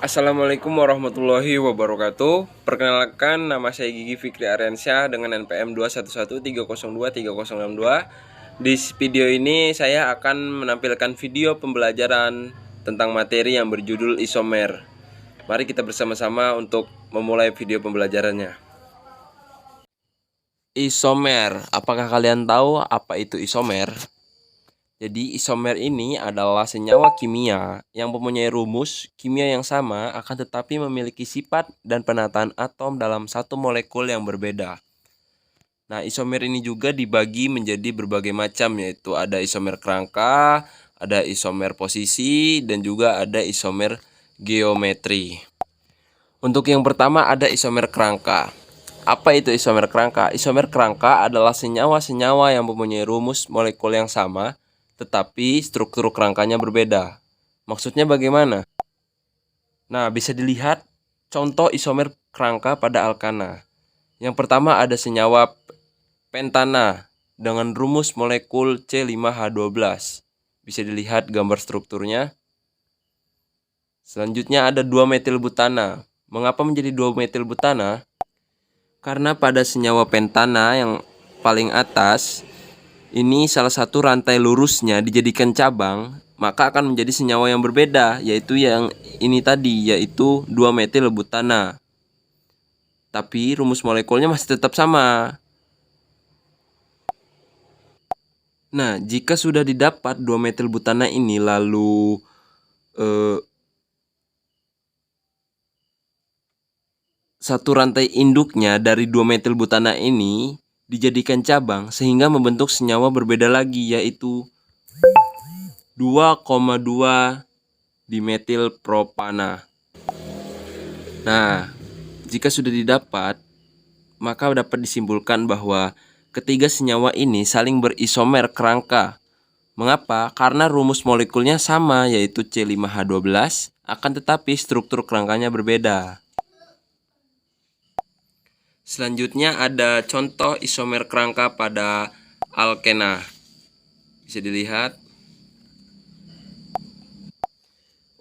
Assalamualaikum warahmatullahi wabarakatuh. Perkenalkan, nama saya Gigi Fikri Aryansyah dengan NPM 211302302. Di video ini saya akan menampilkan video pembelajaran tentang materi yang berjudul isomer. Mari kita bersama-sama untuk memulai video pembelajarannya. Isomer, apakah kalian tahu apa itu isomer? Jadi isomer ini adalah senyawa kimia yang mempunyai rumus kimia yang sama akan tetapi memiliki sifat dan penataan atom dalam satu molekul yang berbeda. Nah, isomer ini juga dibagi menjadi berbagai macam, yaitu ada isomer kerangka, ada isomer posisi, dan juga ada isomer geometri. Untuk yang pertama ada isomer kerangka. Apa itu isomer kerangka? Isomer kerangka adalah senyawa-senyawa yang mempunyai rumus molekul yang sama tetapi struktur kerangkanya berbeda. Maksudnya bagaimana? Nah, bisa dilihat contoh isomer kerangka pada alkana. Yang pertama ada senyawa pentana dengan rumus molekul C5H12. Bisa dilihat gambar strukturnya. Selanjutnya ada 2-metilbutana. Mengapa menjadi 2-metilbutana? Karena pada senyawa pentana yang paling atas ini salah satu rantai lurusnya dijadikan cabang, maka akan menjadi senyawa yang berbeda, yaitu yang ini tadi, yaitu 2-metilbutana. Tapi rumus molekulnya masih tetap sama. Nah, jika sudah didapat 2-metilbutana ini lalu satu rantai induknya dari 2-metilbutana ini dijadikan cabang sehingga membentuk senyawa berbeda lagi, yaitu 2,2 dimetilpropana. Nah, jika sudah didapat, maka dapat disimpulkan bahwa ketiga senyawa ini saling berisomer kerangka. Mengapa? Karena rumus molekulnya sama, yaitu C5H12, akan tetapi struktur kerangkanya berbeda. Selanjutnya ada contoh isomer kerangka pada alkena. Bisa dilihat.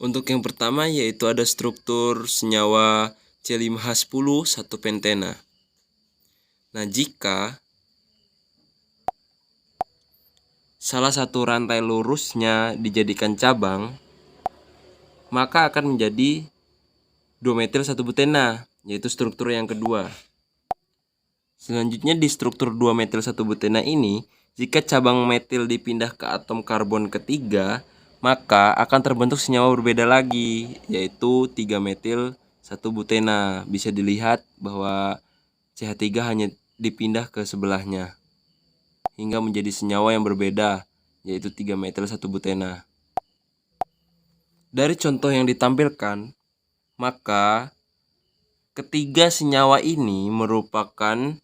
Untuk yang pertama yaitu ada struktur senyawa C5H10 1 pentena. Nah, jika salah satu rantai lurusnya dijadikan cabang, maka akan menjadi 2-metil 1 butena, yaitu struktur yang kedua. Selanjutnya di struktur 2-metil 1 butena ini, jika cabang metil dipindah ke atom karbon ketiga, maka akan terbentuk senyawa berbeda lagi, yaitu 3-metil 1 butena. Bisa dilihat bahwa CH3 hanya dipindah ke sebelahnya, hingga menjadi senyawa yang berbeda, yaitu 3-metil 1 butena. Dari contoh yang ditampilkan, maka ketiga senyawa ini merupakan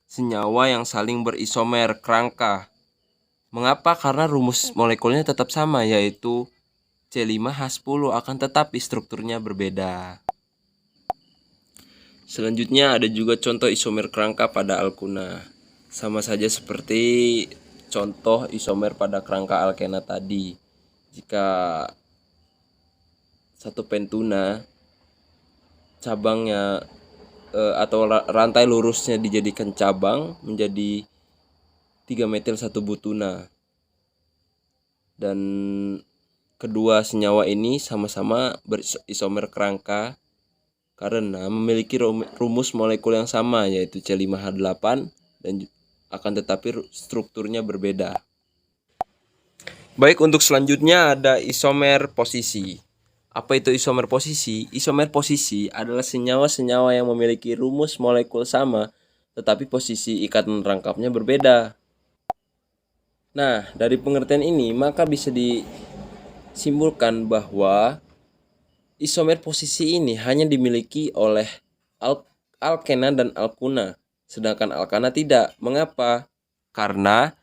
senyawa yang saling berisomer kerangka. Mengapa? Karena rumus molekulnya tetap sama, yaitu C5H10, akan tetapi strukturnya berbeda. Selanjutnya ada juga contoh isomer kerangka pada alkuna. Sama saja seperti contoh isomer pada kerangka alkena tadi. Jika satu pentuna cabangnya atau rantai lurusnya dijadikan cabang menjadi 3-metil 1 butuna, dan kedua senyawa ini sama-sama berisomer kerangka karena memiliki rumus molekul yang sama, yaitu C5H8, dan akan tetapi strukturnya berbeda. Baik, untuk selanjutnya ada isomer posisi. Apa itu isomer posisi? Isomer posisi adalah senyawa-senyawa yang memiliki rumus molekul sama, tetapi posisi ikatan rangkapnya berbeda. Nah, dari pengertian ini, maka bisa disimpulkan bahwa isomer posisi ini hanya dimiliki oleh alkena dan alkuna, sedangkan alkana tidak. Mengapa? Karena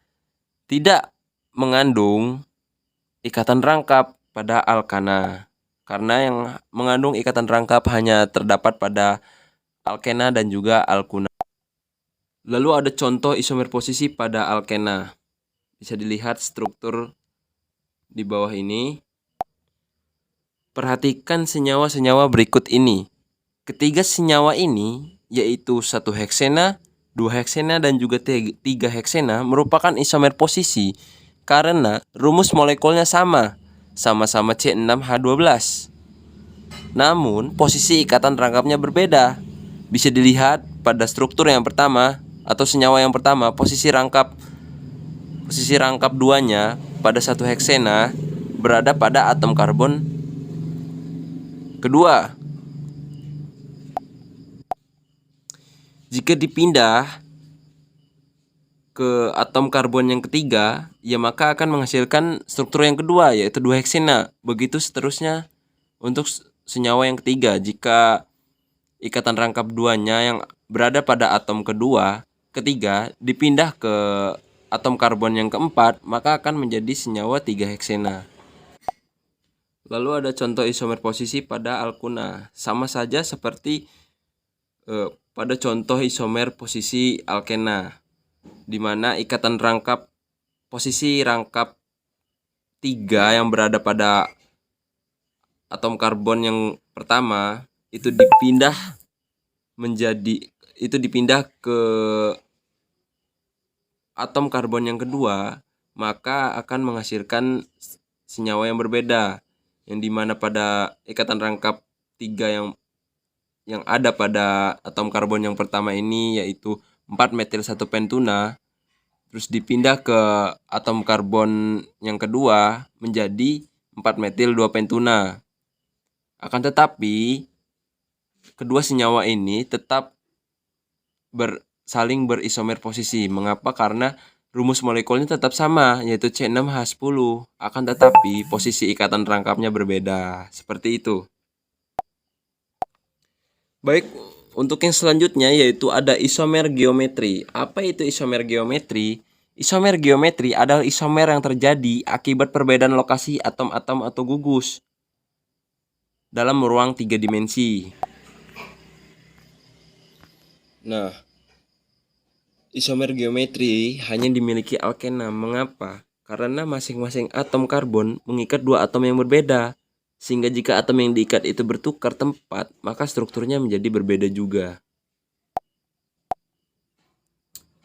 tidak mengandung ikatan rangkap pada alkana. Karena yang mengandung ikatan rangkap hanya terdapat pada alkena dan juga alkuna. Lalu ada contoh isomer posisi pada alkena. Bisa dilihat struktur di bawah ini. Perhatikan senyawa-senyawa berikut ini. Ketiga senyawa ini, yaitu 1 heksena, 2 heksena, dan juga 3 heksena merupakan isomer posisi karena rumus molekulnya sama-sama C6H12. Namun, posisi ikatan rangkapnya berbeda. Bisa dilihat pada struktur yang pertama atau senyawa yang pertama, posisi rangkap duanya pada 1 heksena berada pada atom karbon kedua. Jika dipindah ke atom karbon yang ketiga, ya maka akan menghasilkan struktur yang kedua, yaitu 2 heksena. Begitu seterusnya untuk senyawa yang ketiga. Jika ikatan rangkap duanya yang berada pada atom ketiga dipindah ke atom karbon yang keempat, maka akan menjadi senyawa 3 heksena. Lalu ada contoh isomer posisi pada alkuna. Sama saja seperti pada contoh isomer posisi alkena, di mana ikatan rangkap posisi rangkap 3 yang berada pada atom karbon yang pertama itu dipindah ke atom karbon yang kedua, maka akan menghasilkan senyawa yang berbeda, yang dimana pada ikatan rangkap 3 yang ada pada atom karbon yang pertama ini yaitu 4 metil 1 pentuna, terus dipindah ke atom karbon yang kedua menjadi 4 metil 2 pentuna. Akan tetapi kedua senyawa ini tetap saling berisomer posisi. Mengapa? Karena rumus molekulnya tetap sama, yaitu C6H10. Akan tetapi posisi ikatan rangkapnya berbeda. Seperti itu. Baik, untuk yang selanjutnya yaitu ada isomer geometri. Apa itu isomer geometri? Isomer geometri adalah isomer yang terjadi akibat perbedaan lokasi atom-atom atau gugus dalam ruang 3 dimensi. Nah, isomer geometri hanya dimiliki alkena. Mengapa? Karena masing-masing atom karbon mengikat 2 atom yang berbeda. Sehingga jika atom yang diikat itu bertukar tempat, maka strukturnya menjadi berbeda juga.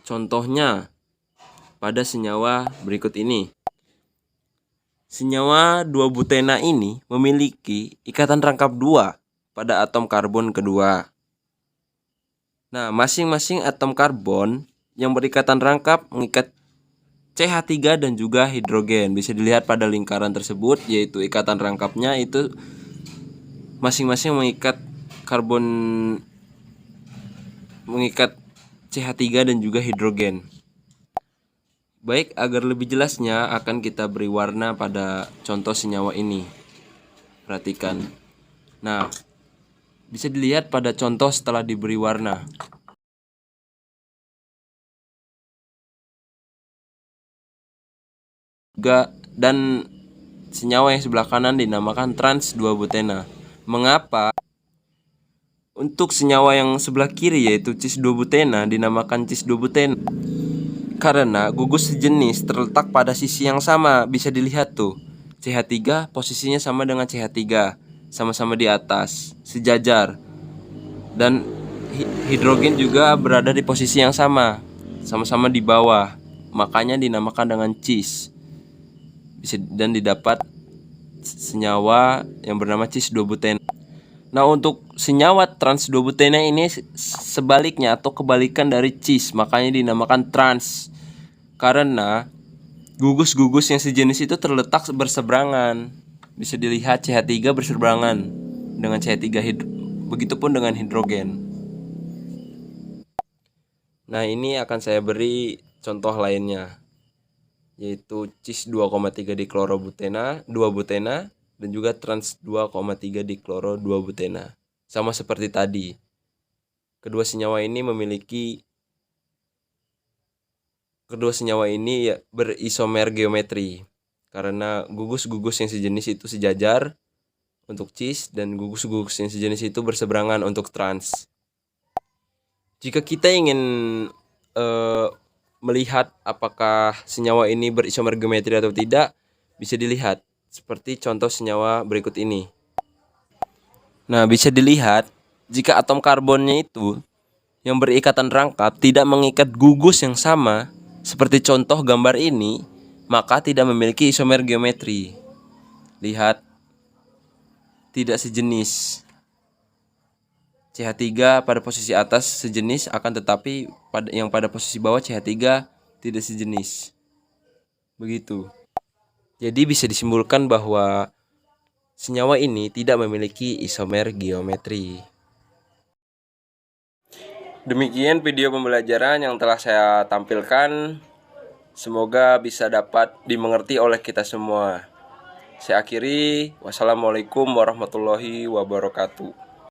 Contohnya pada senyawa berikut ini. Senyawa 2-butena ini memiliki ikatan rangkap 2 pada atom karbon kedua. Nah, masing-masing atom karbon yang berikatan rangkap mengikat CH3 dan juga hidrogen. Bisa dilihat pada lingkaran tersebut, yaitu ikatan rangkapnya itu masing-masing mengikat CH3 dan juga hidrogen. Baik, agar lebih jelasnya akan kita beri warna pada contoh senyawa ini. Perhatikan. Nah, bisa dilihat pada contoh setelah diberi warna. Dan senyawa yang sebelah kanan dinamakan trans 2-butena. Mengapa? Untuk senyawa yang sebelah kiri yaitu cis 2-butena dinamakan cis 2-butena karena gugus sejenis terletak pada sisi yang sama. Bisa dilihat tuh, CH3 posisinya sama dengan CH3, sama-sama di atas, sejajar. Dan hidrogen juga berada di posisi yang sama-sama di bawah. Makanya dinamakan dengan cis. Dan didapat senyawa yang bernama cis 2-butena. Nah, untuk senyawa trans 2-butena ini sebaliknya atau kebalikan dari cis, makanya dinamakan trans. Karena gugus-gugus yang sejenis itu terletak berseberangan. Bisa dilihat CH3 berseberangan dengan CH3 begitupun dengan hidrogen. Nah, ini akan saya beri contoh lainnya, yaitu cis 2,3 diklorobutena 2-butena dan juga trans 2,3 dikloro 2-butena. Sama seperti tadi. Kedua senyawa ini ya berisomer geometri karena gugus-gugus yang sejenis itu sejajar untuk cis dan gugus-gugus yang sejenis itu berseberangan untuk trans. Jika kita ingin melihat apakah senyawa ini berisomer geometri atau tidak, bisa dilihat seperti contoh senyawa berikut ini. Nah, bisa dilihat jika atom karbonnya itu yang berikatan rangkap tidak mengikat gugus yang sama seperti contoh gambar ini, maka tidak memiliki isomer geometri. Lihat, tidak sejenis. CH3 pada posisi atas sejenis, akan tetapi yang pada posisi bawah CH3 tidak sejenis. Begitu. Jadi bisa disimpulkan bahwa senyawa ini tidak memiliki isomer geometri. Demikian video pembelajaran yang telah saya tampilkan. Semoga bisa dapat dimengerti oleh kita semua. Saya akhiri. Wassalamualaikum warahmatullahi wabarakatuh.